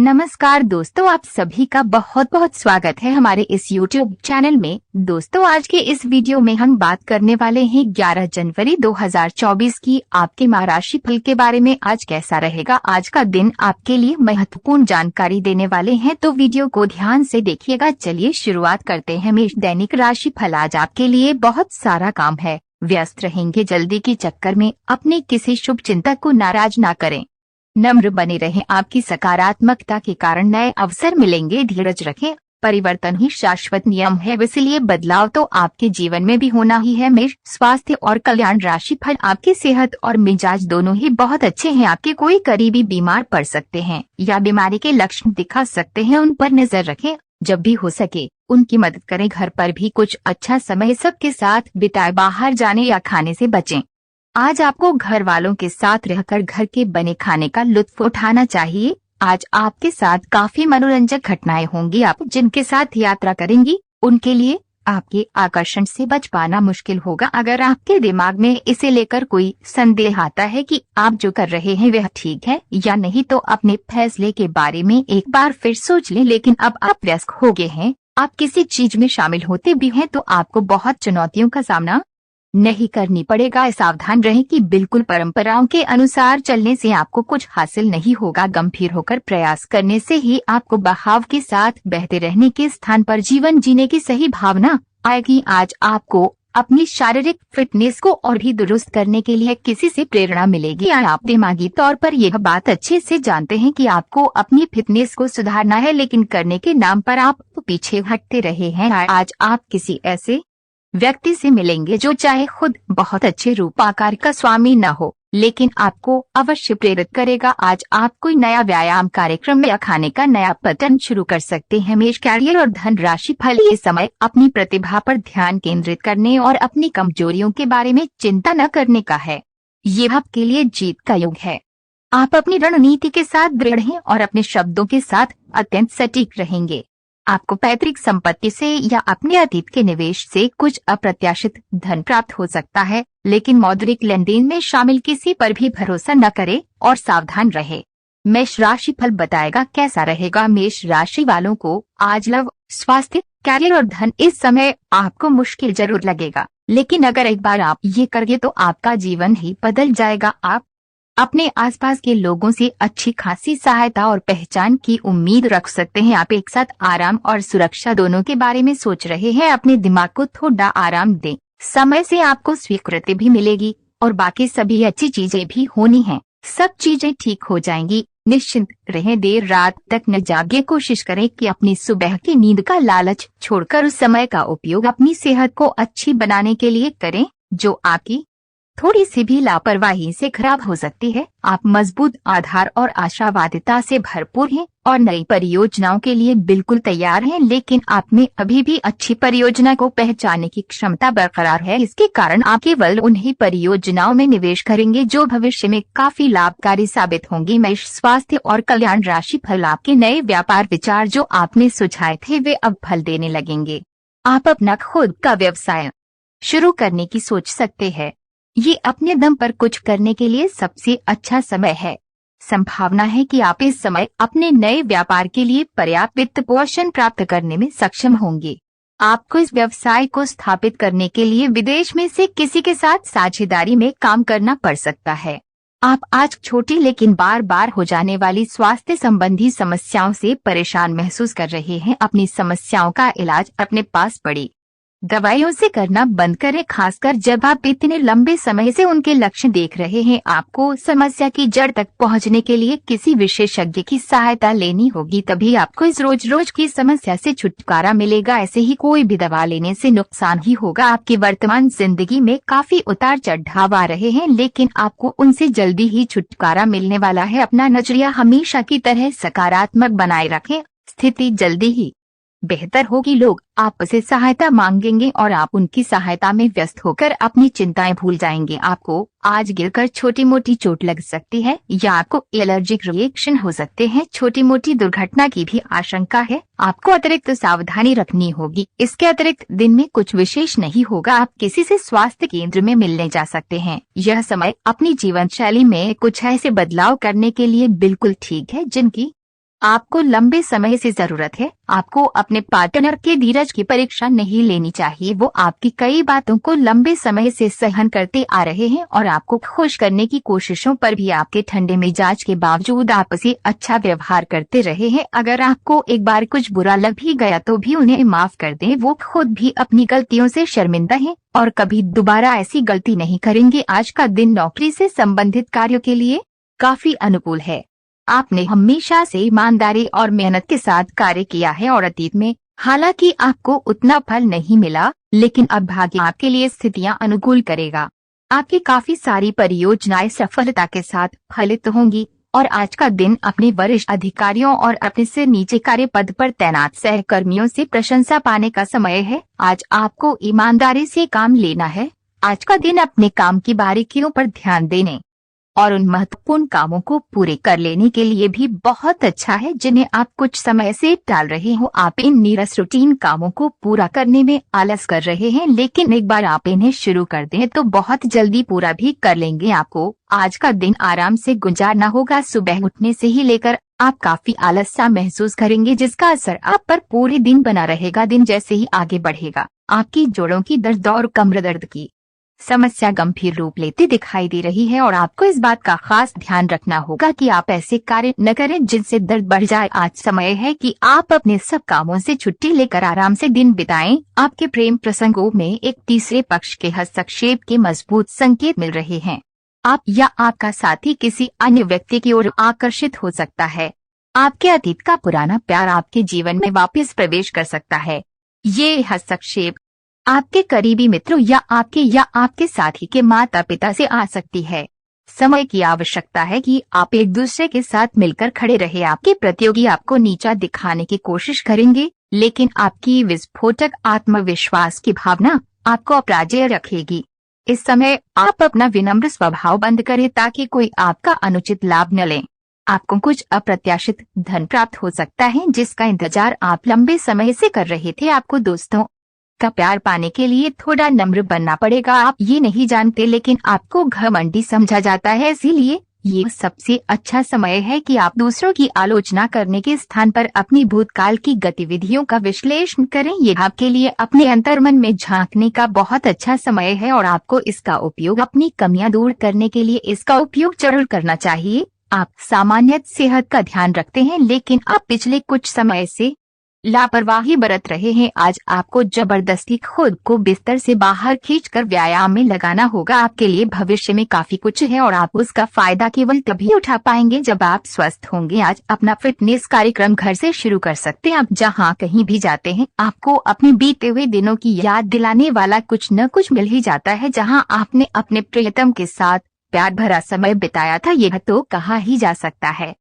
नमस्कार दोस्तों, आप सभी का बहुत बहुत स्वागत है हमारे इस YouTube चैनल में। दोस्तों, आज के इस वीडियो में हम बात करने वाले हैं 11 जनवरी 2024 की आपके माह राशि फल के बारे में। आज कैसा रहेगा आज का दिन, आपके लिए महत्वपूर्ण जानकारी देने वाले हैं, तो वीडियो को ध्यान से देखिएगा। चलिए शुरुआत करते हैं। मेष दैनिक राशि फल। आज आपके लिए बहुत सारा काम है, व्यस्त रहेंगे। जल्दी के चक्कर में अपने किसी शुभ चिंतक को नाराज ना करें, नम्र बने रहें। आपकी सकारात्मकता के कारण नए अवसर मिलेंगे। धीरज रखें, परिवर्तन ही शाश्वत नियम है, इसलिए बदलाव तो आपके जीवन में भी होना ही है। मेष स्वास्थ्य और कल्याण राशि फल। आपकी सेहत और मिजाज दोनों ही बहुत अच्छे हैं। आपके कोई करीबी बीमार पड़ सकते हैं या बीमारी के लक्षण दिखा सकते हैं, उन पर नजर रखें। जब भी हो सके उनकी मदद करें। घर पर भी कुछ अच्छा समय सबके साथ बिताए। बाहर जाने या खाने से बचें। आज आपको घर वालों के साथ रहकर घर के बने खाने का लुत्फ उठाना चाहिए। आज आपके साथ काफी मनोरंजक घटनाएं होंगी। आप जिनके साथ यात्रा करेंगी उनके लिए आपके आकर्षण से बच पाना मुश्किल होगा। अगर आपके दिमाग में इसे लेकर कोई संदेह आता है कि आप जो कर रहे हैं वह ठीक है या नहीं, तो अपने फैसले के बारे में एक बार फिर सोच लें। लेकिन अब आप वयस्क हो गए हैं, आप किसी चीज में शामिल होते भी हैं तो आपको बहुत चुनौतियों का सामना नहीं करनी पड़ेगा। सावधान रहें कि बिल्कुल परंपराओं के अनुसार चलने से आपको कुछ हासिल नहीं होगा। गंभीर होकर प्रयास करने से ही आपको बहाव के साथ बहते रहने के स्थान पर जीवन जीने की सही भावना आएगी। आज आपको अपनी शारीरिक फिटनेस को और भी दुरुस्त करने के लिए किसी से प्रेरणा मिलेगी। आप दिमागी तौर पर यह बात अच्छे से जानते हैं कि आपको अपनी फिटनेस को सुधारना है, लेकिन करने के नाम पर आप पीछे हटते रहे हैं। आज आप किसी ऐसे व्यक्ति से मिलेंगे जो चाहे खुद बहुत अच्छे रूप आकार का स्वामी न हो, लेकिन आपको अवश्य प्रेरित करेगा। आज आप कोई नया व्यायाम कार्यक्रम या खाने का नया पैटर्न शुरू कर सकते हैं। मेष कैरियर और धन राशि फल। ये समय अपनी प्रतिभा पर ध्यान केंद्रित करने और अपनी कमजोरियों के बारे में चिंता न करने का है। ये आपके लिए जीत का युग है। आप अपनी रणनीति के साथ दृढ़ हैं और अपने शब्दों के साथ अत्यंत सटीक रहेंगे। आपको पैतृक संपत्ति से या अपने अतीत के निवेश से कुछ अप्रत्याशित धन प्राप्त हो सकता है, लेकिन मौद्रिक लेनदेन में शामिल किसी पर भी भरोसा न करें और सावधान रहे। मेष राशि फल बताएगा कैसा रहेगा। मेष राशि वालों को आज लव, स्वास्थ्य, कैरियर और धन। इस समय आपको मुश्किल जरूर लगेगा, लेकिन अगर एक बार आप ये करेंगे तो आपका जीवन ही बदल जाएगा। आप अपने आसपास के लोगों से अच्छी खासी सहायता और पहचान की उम्मीद रख सकते हैं। आप एक साथ आराम और सुरक्षा दोनों के बारे में सोच रहे हैं। अपने दिमाग को थोड़ा आराम दें। समय से आपको स्वीकृति भी मिलेगी और बाकी सभी अच्छी चीजें भी होनी हैं। सब चीजें ठीक हो जाएंगी। निश्चिंत रहें, देर रात तक न जागे। कोशिश करें कि अपनी सुबह की नींद का लालच छोड़कर उस समय का उपयोग अपनी सेहत को अच्छी बनाने के लिए करें, जो आपकी थोड़ी सी भी लापरवाही से खराब हो सकती है। आप मजबूत आधार और आशावादिता से भरपूर हैं और नई परियोजनाओं के लिए बिल्कुल तैयार हैं, लेकिन आप में अभी भी अच्छी परियोजना को पहचानने की क्षमता बरकरार है। इसके कारण आप केवल उन्हीं परियोजनाओं में निवेश करेंगे जो भविष्य में काफी लाभकारी साबित होंगी। मेष स्वास्थ्य और कल्याण राशि फल। आपके नए व्यापार विचार जो आपने सुझाए थे वे अब फल देने लगेंगे। आप अपना खुद का व्यवसाय शुरू करने की सोच सकते हैं। ये अपने दम पर कुछ करने के लिए सबसे अच्छा समय है। संभावना है कि आप इस समय अपने नए व्यापार के लिए पर्याप्त वित्त पोषण प्राप्त करने में सक्षम होंगे। आपको इस व्यवसाय को स्थापित करने के लिए विदेश में से किसी के साथ साझेदारी में काम करना पड़ सकता है। आप आज छोटी लेकिन बार बार हो जाने वाली स्वास्थ्य संबंधी समस्याओं से परेशान महसूस कर रहे हैं। अपनी समस्याओं का इलाज अपने पास पड़ी दवाइयों से करना बंद करें, खासकर जब आप इतने लंबे समय से उनके लक्षण देख रहे हैं। आपको समस्या की जड़ तक पहुंचने के लिए किसी विशेषज्ञ की सहायता लेनी होगी, तभी आपको इस रोज रोज की समस्या से छुटकारा मिलेगा। ऐसे ही कोई भी दवा लेने से नुकसान ही होगा। आपकी वर्तमान जिंदगी में काफी उतार चढ़ाव आ रहे हैं, लेकिन आपको उनसे जल्दी ही छुटकारा मिलने वाला है। अपना नजरिया हमेशा की तरह सकारात्मक बनाए रखें, स्थिति जल्दी ही बेहतर होगी। लोग आपसे सहायता मांगेंगे और आप उनकी सहायता में व्यस्त होकर अपनी चिंताएं भूल जाएंगे। आपको आज गिरकर छोटी मोटी चोट लग सकती है या आपको एलर्जिक रिएक्शन हो सकते हैं। छोटी मोटी दुर्घटना की भी आशंका है। आपको अतिरिक्त सावधानी रखनी होगी। इसके अतिरिक्त दिन में कुछ विशेष नहीं होगा। आप किसी से स्वास्थ्य केंद्र में मिलने जा सकते हैं। यह समय अपनी जीवन शैली में कुछ ऐसे बदलाव करने के लिए बिल्कुल ठीक है जिनकी आपको लंबे समय से जरूरत है। आपको अपने पार्टनर के धीरज की परीक्षा नहीं लेनी चाहिए। वो आपकी कई बातों को लंबे समय से सहन करते आ रहे हैं और आपको खुश करने की कोशिशों पर भी आपके ठंडे मिजाज के बावजूद आपसे अच्छा व्यवहार करते रहे हैं। अगर आपको एक बार कुछ बुरा लग भी गया तो भी उन्हें माफ कर दें। वो खुद भी अपनी गलतियों से शर्मिंदा हैं और कभी दोबारा ऐसी गलती नहीं करेंगे। आज का दिन नौकरी से संबंधित कार्यों के लिए काफी अनुकूल है। आपने हमेशा से ईमानदारी और मेहनत के साथ कार्य किया है और अतीत में हालांकि आपको उतना फल नहीं मिला, लेकिन अब भाग्य आपके लिए स्थितियां अनुकूल करेगा। आपकी काफी सारी परियोजनाएं सफलता के साथ फलित होंगी और आज का दिन अपने वरिष्ठ अधिकारियों और अपने से नीचे कार्य पद पर तैनात सहकर्मियों से प्रशंसा पाने का समय है। आज आपको ईमानदारी से काम लेना है। आज का दिन अपने काम की बारीकियों पर ध्यान देने और उन महत्वपूर्ण कामों को पूरे कर लेने के लिए भी बहुत अच्छा है जिन्हें आप कुछ समय से टाल रहे हो। आप इन नीरस रूटीन कामों को पूरा करने में आलस कर रहे हैं, लेकिन एक बार आप इन्हें शुरू कर दें तो बहुत जल्दी पूरा भी कर लेंगे। आपको आज का दिन आराम से गुजारना होगा। सुबह उठने से ही लेकर आप काफी आलस सा महसूस करेंगे, जिसका असर आप पर पूरे दिन बना रहेगा। दिन जैसे ही आगे बढ़ेगा, आपकी जोड़ों की दर्द और कमर दर्द की समस्या गंभीर रूप लेती दिखाई दे रही है और आपको इस बात का खास ध्यान रखना होगा कि आप ऐसे कार्य न करें जिनसे दर्द बढ़ जाए। आज समय है कि आप अपने सब कामों से छुट्टी लेकर आराम से दिन बिताएं। आपके प्रेम प्रसंगों में एक तीसरे पक्ष के हस्तक्षेप के मजबूत संकेत मिल रहे हैं। आप या आपका साथी किसी अन्य व्यक्ति की ओर आकर्षित हो सकता है। आपके अतीत का पुराना प्यार आपके जीवन में वापस प्रवेश कर सकता है। ये हस्तक्षेप आपके करीबी मित्रों या आपके साथी के माता पिता से आ सकती है। समय की आवश्यकता है कि आप एक दूसरे के साथ मिलकर खड़े रहे। आपके प्रतियोगी आपको नीचा दिखाने की कोशिश करेंगे, लेकिन आपकी विस्फोटक आत्मविश्वास की भावना आपको अपराजेय रखेगी। इस समय आप अपना विनम्र स्वभाव बंद करें ताकि कोई आपका अनुचित लाभ न ले। आपको कुछ अप्रत्याशित धन प्राप्त हो सकता है जिसका इंतजार आप लंबे समय से कर रहे थे। आपको दोस्तों का प्यार पाने के लिए थोड़ा नम्र बनना पड़ेगा। आप ये नहीं जानते, लेकिन आपको घमंडी समझा जाता है, इसीलिए ये सबसे अच्छा समय है कि आप दूसरों की आलोचना करने के स्थान पर अपनी भूतकाल की गतिविधियों का विश्लेषण करें। ये आपके लिए अपने अंतर्मन में झांकने का बहुत अच्छा समय है और आपको इसका उपयोग अपनी कमियां दूर करने के लिए इसका उपयोग जरूर करना चाहिए। आप सामान्य सेहत का ध्यान रखते हैं, लेकिन आप पिछले कुछ समय से लापरवाही बरत रहे हैं। आज आपको जबरदस्ती खुद को बिस्तर से बाहर खींचकर व्यायाम में लगाना होगा। आपके लिए भविष्य में काफी कुछ है और आप उसका फायदा केवल तभी उठा पाएंगे जब आप स्वस्थ होंगे। आज अपना फिटनेस कार्यक्रम घर से शुरू कर सकते हैं। आप जहां कहीं भी जाते हैं, आपको अपने बीते हुए दिनों की याद दिलाने वाला कुछ न कुछ मिल ही जाता है। जहां आपने अपने प्रियतम के साथ प्यार भरा समय बिताया था, यह तो कहा ही जा सकता है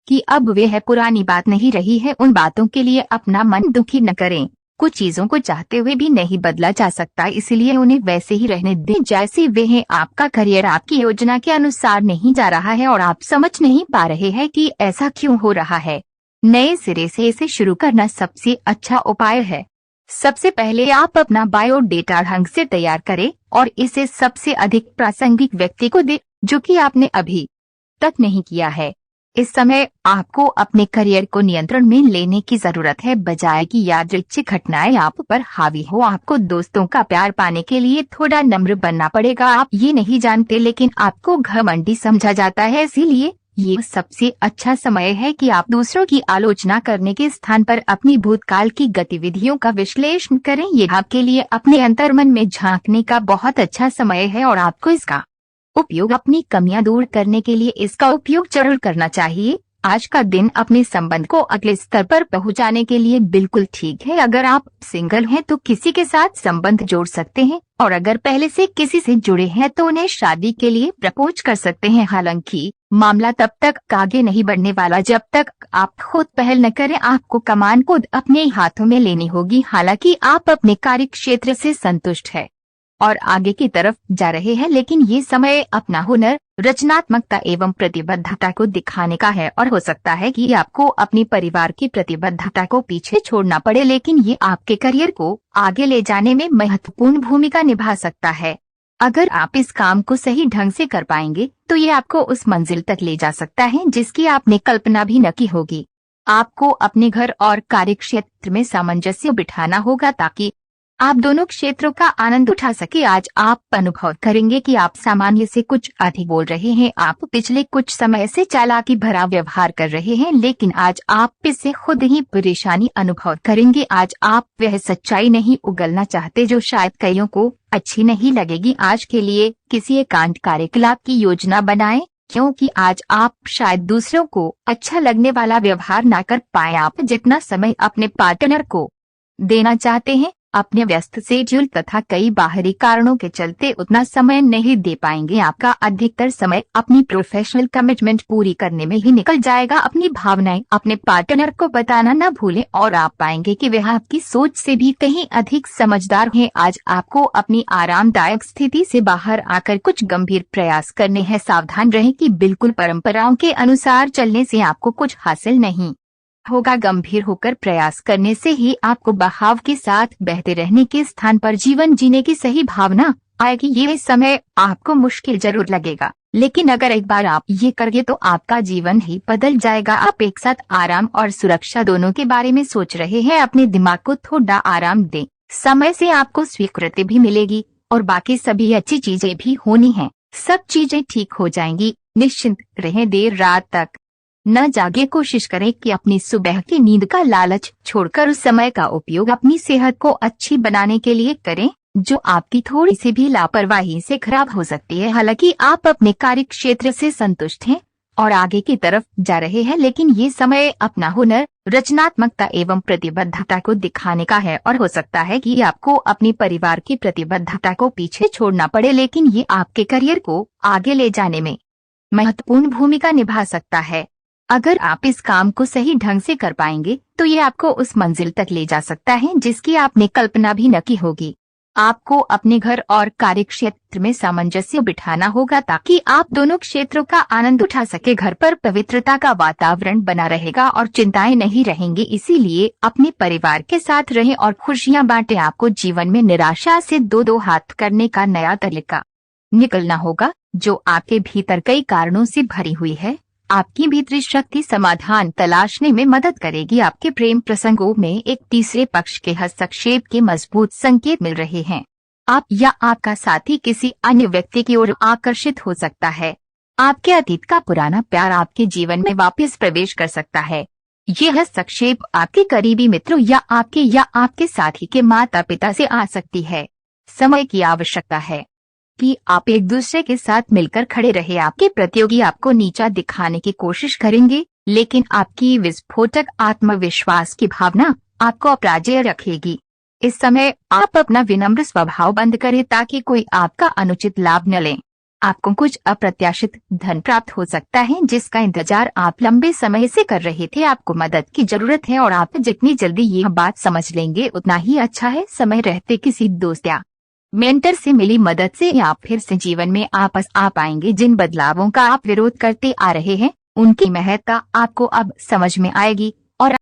कि अब वह पुरानी बात नहीं रही है। उन बातों के लिए अपना मन दुखी न करें। कुछ चीजों को चाहते हुए भी नहीं बदला जा सकता, इसलिए उन्हें वैसे ही रहने दें जैसे वे हैं। आपका करियर आपकी योजना के अनुसार नहीं जा रहा है और आप समझ नहीं पा रहे हैं कि ऐसा क्यों हो रहा है। नए सिरे से इसे शुरू करना सबसे अच्छा उपाय है। सबसे पहले आप अपना बायोडेटा ढंग से तैयार करें और इसे सबसे अधिक प्रासंगिक व्यक्ति को दें जो कि आपने अभी तक नहीं किया है। इस समय आपको अपने करियर को नियंत्रण में लेने की जरूरत है, बजाय कि यादृच्छिक घटनाएं आप पर हावी हो। आपको दोस्तों का प्यार पाने के लिए थोड़ा नम्र बनना पड़ेगा। आप ये नहीं जानते, लेकिन आपको घमंडी समझा जाता है, इसीलिए ये सबसे अच्छा समय है कि आप दूसरों की आलोचना करने के स्थान पर अपनी भूतकाल की गतिविधियों का विश्लेषण करें। ये आपके लिए अपने अंतर्मन में झांकने का बहुत अच्छा समय है और आपको इसका उपयोग अपनी कमियां दूर करने के लिए इसका उपयोग जरूर करना चाहिए। आज का दिन अपने संबंध को अगले स्तर पर पहुंचाने के लिए बिल्कुल ठीक है। अगर आप सिंगल हैं तो किसी के साथ संबंध जोड़ सकते हैं और अगर पहले से किसी से जुड़े हैं तो उन्हें शादी के लिए प्रपोज कर सकते हैं। हालांकि मामला तब तक आगे नहीं बढ़ने वाला जब तक आप खुद पहल न करें। आपको कमान खुद अपने हाथों में लेनी होगी। हालांकि आप अपने कार्य क्षेत्र से संतुष्ट है और आगे की तरफ जा रहे हैं, लेकिन ये समय अपना हुनर, रचनात्मकता एवं प्रतिबद्धता को दिखाने का है और हो सकता है कि आपको अपने परिवार की प्रतिबद्धता को पीछे छोड़ना पड़े, लेकिन ये आपके करियर को आगे ले जाने में महत्वपूर्ण भूमिका निभा सकता है। अगर आप इस काम को सही ढंग से कर पाएंगे तो ये आपको उस मंजिल तक ले जा सकता है जिसकी आपने कल्पना भी न की होगी। आपको अपने घर और कार्यक्षेत्र में सामंजस्य बिठाना होगा ताकि आप दोनों क्षेत्रों का आनंद उठा सके। आज आप अनुभव करेंगे कि आप सामान्य से कुछ अधिक बोल रहे हैं। आप पिछले कुछ समय से चालाकी भरा व्यवहार कर रहे हैं, लेकिन आज आप इससे खुद ही परेशानी अनुभव करेंगे। आज आप वह सच्चाई नहीं उगलना चाहते जो शायद कईयों को अच्छी नहीं लगेगी। आज के लिए किसी एकांत कार्यकलाप की योजना बनाएं, क्योंकि आज आप शायद दूसरों को अच्छा लगने वाला व्यवहार ना कर पाए। आप जितना समय अपने पार्टनर को देना चाहते हैं, अपने व्यस्त शेड्यूल तथा कई बाहरी कारणों के चलते उतना समय नहीं दे पाएंगे। आपका अधिकतर समय अपनी प्रोफेशनल कमिटमेंट पूरी करने में ही निकल जाएगा। अपनी भावनाएं अपने पार्टनर को बताना न भूलें और आप पाएंगे कि वह आपकी सोच से भी कहीं अधिक समझदार है। आज आपको अपनी आरामदायक स्थिति से बाहर आकर कुछ गंभीर प्रयास करने हैं। सावधान रहें कि बिल्कुल परंपराओं के अनुसार चलने से आपको कुछ हासिल नहीं होगा। गंभीर होकर प्रयास करने से ही आपको बहाव के साथ बहते रहने के स्थान पर जीवन जीने की सही भावना आएगी। ये समय आपको मुश्किल जरूर लगेगा, लेकिन अगर एक बार आप ये करेंगे तो आपका जीवन ही बदल जाएगा। आप एक साथ आराम और सुरक्षा दोनों के बारे में सोच रहे हैं। अपने दिमाग को थोड़ा आराम दें। समय से आपको स्वीकृति भी मिलेगी और बाकी सभी अच्छी चीजें भी होनी हैं। सब चीजें ठीक हो जाएंगी। निश्चिंत रहें। देर रात तक न जागे। कोशिश करें कि अपनी सुबह की नींद का लालच छोड़कर उस समय का उपयोग अपनी सेहत को अच्छी बनाने के लिए करें, जो आपकी थोड़ी सी भी लापरवाही से खराब हो सकती है। हालांकि आप अपने कार्य क्षेत्र से संतुष्ट हैं और आगे की तरफ जा रहे हैं, लेकिन ये समय अपना हुनर, रचनात्मकता एवं प्रतिबद्धता को दिखाने का है और हो सकता है कि आपको अपने परिवार की प्रतिबद्धता को पीछे छोड़ना पड़े, लेकिन ये आपके करियर को आगे ले जाने में महत्वपूर्ण भूमिका निभा सकता है। अगर आप इस काम को सही ढंग से कर पाएंगे तो ये आपको उस मंजिल तक ले जा सकता है जिसकी आपने कल्पना भी न की होगी। आपको अपने घर और कार्यक्षेत्र में सामंजस्य बिठाना होगा ताकि आप दोनों क्षेत्रों का आनंद उठा सके। घर पर पवित्रता का वातावरण बना रहेगा और चिंताएं नहीं रहेंगी, इसीलिए अपने परिवार के साथ रहें और खुशियां बांटें। आपको जीवन में निराशा से दो हाथ करने का नया तरीका निकलना होगा जो आपके भीतर कई कारणों से भरी हुई है। आपकी भीतरी शक्ति समाधान तलाशने में मदद करेगी। आपके प्रेम प्रसंगों में एक तीसरे पक्ष के हस्तक्षेप के मजबूत संकेत मिल रहे हैं। आप या आपका साथी किसी अन्य व्यक्ति की ओर आकर्षित हो सकता है। आपके अतीत का पुराना प्यार आपके जीवन में वापस प्रवेश कर सकता है। यह हस्तक्षेप आपके करीबी मित्रों या आपके साथी के माता पिता से आ सकती है। समय की आवश्यकता है कि आप एक दूसरे के साथ मिलकर खड़े रहे। आपके प्रतियोगी आपको नीचा दिखाने की कोशिश करेंगे, लेकिन आपकी विस्फोटक आत्मविश्वास की भावना आपको अपराजेय रखेगी। इस समय आप अपना विनम्र स्वभाव बंद करें ताकि कोई आपका अनुचित लाभ न ले। आपको कुछ अप्रत्याशित धन प्राप्त हो सकता है जिसका इंतजार आप लंबे समय से कर रहे थे। आपको मदद की जरूरत है और आप जितनी जल्दी यह बात समझ लेंगे उतना ही अच्छा है। समय रहते किसी दोस्त या मेंटर से मिली मदद से आप फिर से जीवन में वापस आ पाएंगे। जिन बदलावों का आप विरोध करते आ रहे हैं उनकी महत्ता आपको अब समझ में आएगी।